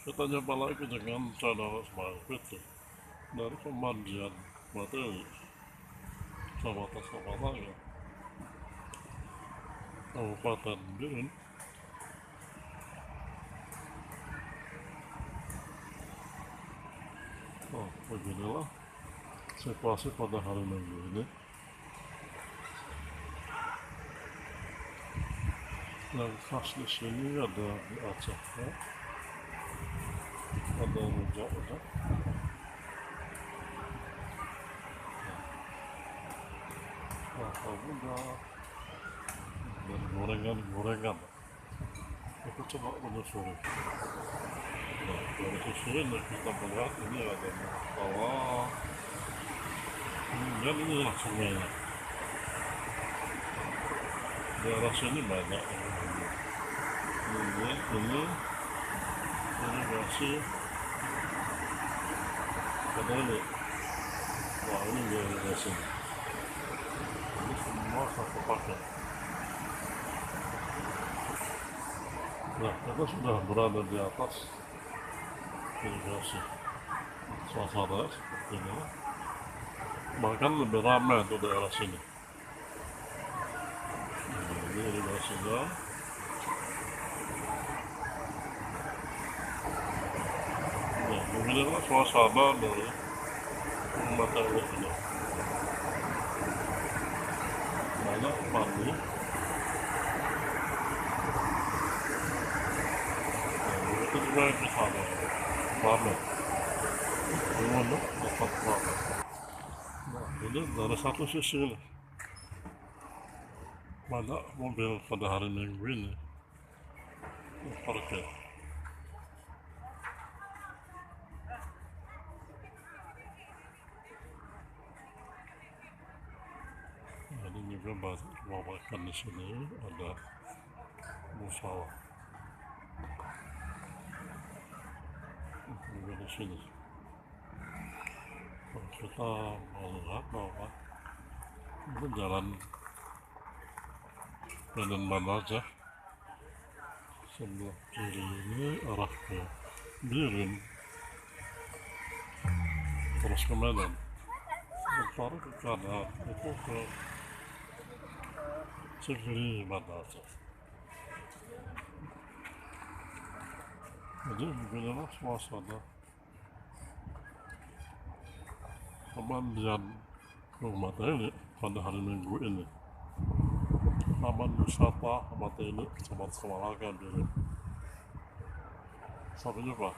Kita nyoba lagi dengan channel Smile Fit dari pemandian materi Kecamatan Samalaya, Kabupaten Biren. Oh, beginilah situasi pada hari Minggu ini. Yang khas di sini ada di Aceh, ya. Ada rujak-rujak, kelapa muda, dan gorengan-gorengan. Aku coba menyusuri. Nah, dari sisi ini kita melihat ini ada bawah, dan inilah sungainya. Di arah sini banyak ini irigasi kedele. Wah, ini dia irigasi. Ini semua satu paket. Nah, kita sudah berada di atas irigasi. Suasana seperti ini, bahkan lebih ramai di daerah sini. Ini irigasinya. Nah, beginilah suasana dari materi ini. Banyak padi. Itu juga di sana ramai. Gimana? Dapat ramai. Nah, ini dari satu sisi ini banyak mobil pada hari Minggu ini parkir. Ini juga bawa ikan di sini, ada musala juga di sini. Kita melihat bahwa ini jalan Medan Banjarmasin. Sebelah kiri ini arah ke Biren, terus ke Medan. Sementara ke kanan itu ke Segiri Banjarmasin. Jadi beginilah suasana pemandian rumah ini pada hari Minggu ini. Taman Wisata Mata ini Kecamatan Samalaya, Biren. Sampai jumpa.